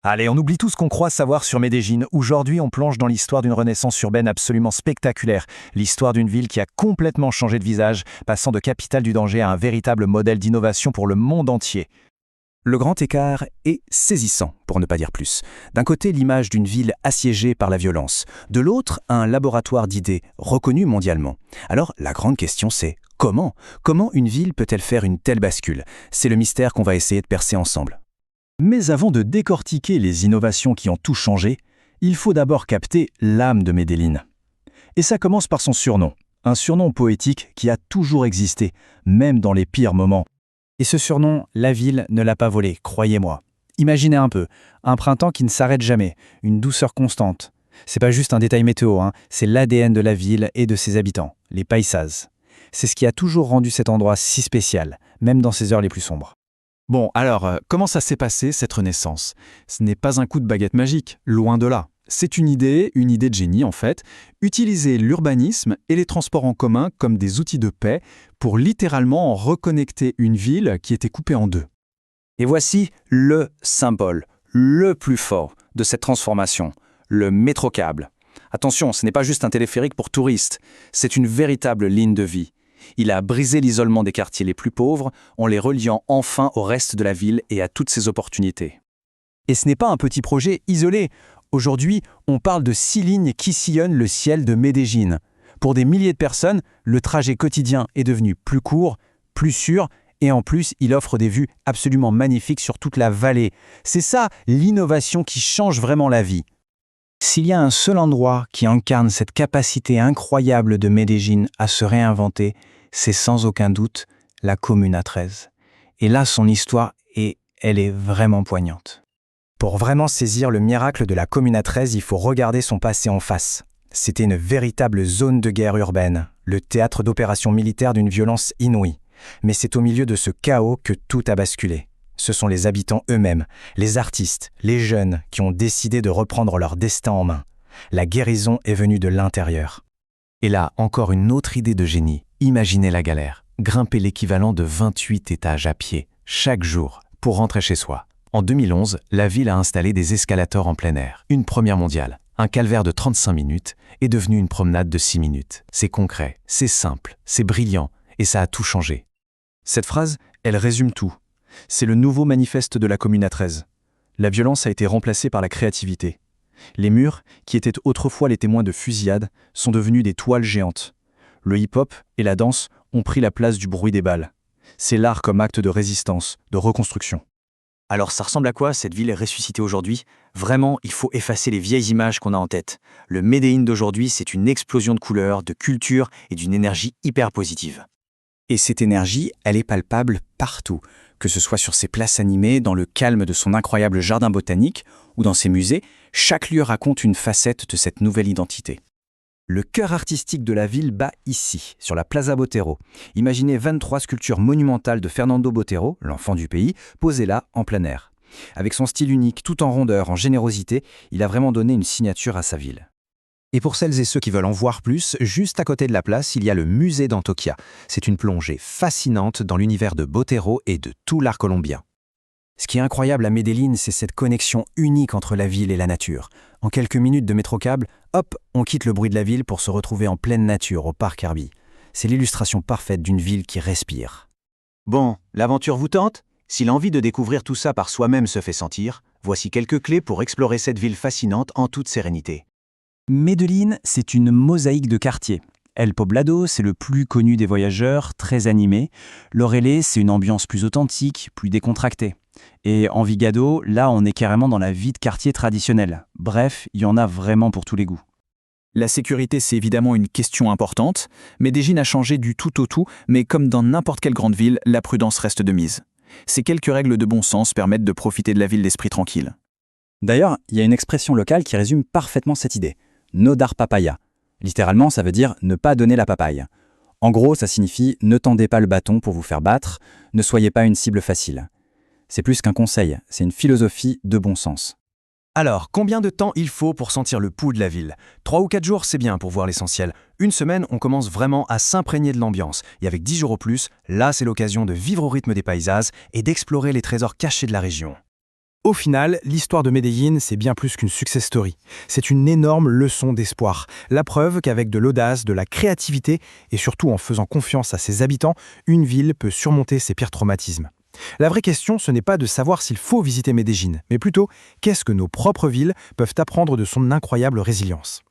Allez, on oublie tout ce qu'on croit savoir sur Medellín. Aujourd'hui, on plonge dans l'histoire d'une renaissance urbaine absolument spectaculaire. L'histoire d'une ville qui a complètement changé de visage, passant de capitale du danger à un véritable modèle d'innovation pour le monde entier. Le grand écart est saisissant, pour ne pas dire plus. D'un côté, l'image d'une ville assiégée par la violence. De l'autre, un laboratoire d'idées reconnu mondialement. Alors, la grande question c'est comment ? Comment une ville peut-elle faire une telle bascule ? C'est le mystère qu'on va essayer de percer ensemble. Mais avant de décortiquer les innovations qui ont tout changé, il faut d'abord capter l'âme de Medellín. Et ça commence par son surnom, un surnom poétique qui a toujours existé, même dans les pires moments. Et ce surnom, la ville ne l'a pas volé, croyez-moi. Imaginez un peu, un printemps qui ne s'arrête jamais, une douceur constante. C'est pas juste un détail météo, c'est l'ADN de la ville et de ses habitants, les paisas. C'est ce qui a toujours rendu cet endroit si spécial, même dans ses heures les plus sombres. Bon, alors, comment ça s'est passé, cette renaissance ? Ce n'est pas un coup de baguette magique, loin de là. C'est une idée de génie en fait, utiliser l'urbanisme et les transports en commun comme des outils de paix pour littéralement reconnecter une ville qui était coupée en deux. Et voici le symbole, le plus fort de cette transformation, le métrocable. Attention, ce n'est pas juste un téléphérique pour touristes, c'est une véritable ligne de vie. Il a brisé l'isolement des quartiers les plus pauvres en les reliant enfin au reste de la ville et à toutes ses opportunités. Et ce n'est pas un petit projet isolé. Aujourd'hui, on parle de 6 lignes qui sillonnent le ciel de Medellín. Pour des milliers de personnes, le trajet quotidien est devenu plus court, plus sûr, et en plus, il offre des vues absolument magnifiques sur toute la vallée. C'est ça, l'innovation qui change vraiment la vie. S'il y a un seul endroit qui incarne cette capacité incroyable de Medellín à se réinventer, c'est sans aucun doute la Comuna 13. Et là, son histoire, elle est vraiment poignante. Pour vraiment saisir le miracle de la Comuna 13, il faut regarder son passé en face. C'était une véritable zone de guerre urbaine, le théâtre d'opérations militaires d'une violence inouïe. Mais c'est au milieu de ce chaos que tout a basculé. Ce sont les habitants eux-mêmes, les artistes, les jeunes qui ont décidé de reprendre leur destin en main. La guérison est venue de l'intérieur. Et là, encore une autre idée de génie. Imaginez la galère. Grimper l'équivalent de 28 étages à pied, chaque jour, pour rentrer chez soi. En 2011, la ville a installé des escalators en plein air. Une première mondiale. Un calvaire de 35 minutes est devenu une promenade de 6 minutes. C'est concret, c'est simple, c'est brillant, et ça a tout changé. Cette phrase, elle résume tout. C'est le nouveau manifeste de la Comuna 13. La violence a été remplacée par la créativité. Les murs, qui étaient autrefois les témoins de fusillades, sont devenus des toiles géantes. Le hip-hop et la danse ont pris la place du bruit des balles. C'est l'art comme acte de résistance, de reconstruction. Alors ça ressemble à quoi cette ville est ressuscitée aujourd'hui ? Vraiment, il faut effacer les vieilles images qu'on a en tête. Le Medellín d'aujourd'hui, c'est une explosion de couleurs, de culture et d'une énergie hyper positive. Et cette énergie, elle est palpable partout, que ce soit sur ses places animées, dans le calme de son incroyable jardin botanique ou dans ses musées, chaque lieu raconte une facette de cette nouvelle identité. Le cœur artistique de la ville bat ici, sur la Plaza Botero. Imaginez 23 sculptures monumentales de Fernando Botero, l'enfant du pays, posées là, en plein air. Avec son style unique, tout en rondeur, en générosité, il a vraiment donné une signature à sa ville. Et pour celles et ceux qui veulent en voir plus, juste à côté de la place, il y a le musée d'Antioquia. C'est une plongée fascinante dans l'univers de Botero et de tout l'art colombien. Ce qui est incroyable à Medellín, c'est cette connexion unique entre la ville et la nature. En quelques minutes de métrocable, hop, on quitte le bruit de la ville pour se retrouver en pleine nature au parc Herbie. C'est l'illustration parfaite d'une ville qui respire. Bon, l'aventure vous tente ? Si l'envie de découvrir tout ça par soi-même se fait sentir, voici quelques clés pour explorer cette ville fascinante en toute sérénité. Medellín, c'est une mosaïque de quartiers. El Poblado, c'est le plus connu des voyageurs, très animé. Lorelé, c'est une ambiance plus authentique, plus décontractée. Et Envigado, là, on est carrément dans la vie de quartier traditionnelle. Bref, il y en a vraiment pour tous les goûts. La sécurité, c'est évidemment une question importante. Medellín a changé du tout au tout, mais comme dans n'importe quelle grande ville, la prudence reste de mise. Ces quelques règles de bon sens permettent de profiter de la ville d'esprit tranquille. D'ailleurs, il y a une expression locale qui résume parfaitement cette idée. No dar papaya. Littéralement, ça veut dire ne pas donner la papaye. En gros, ça signifie ne tendez pas le bâton pour vous faire battre, ne soyez pas une cible facile. C'est plus qu'un conseil, c'est une philosophie de bon sens. Alors, combien de temps il faut pour sentir le pouls de la ville ? 3 ou 4 jours, c'est bien pour voir l'essentiel. Une semaine, on commence vraiment à s'imprégner de l'ambiance. Et avec 10 jours au plus, là, c'est l'occasion de vivre au rythme des paysas et d'explorer les trésors cachés de la région. Au final, l'histoire de Medellín, c'est bien plus qu'une success story. C'est une énorme leçon d'espoir. La preuve qu'avec de l'audace, de la créativité et surtout en faisant confiance à ses habitants, une ville peut surmonter ses pires traumatismes. La vraie question, ce n'est pas de savoir s'il faut visiter Medellín, mais plutôt qu'est-ce que nos propres villes peuvent apprendre de son incroyable résilience.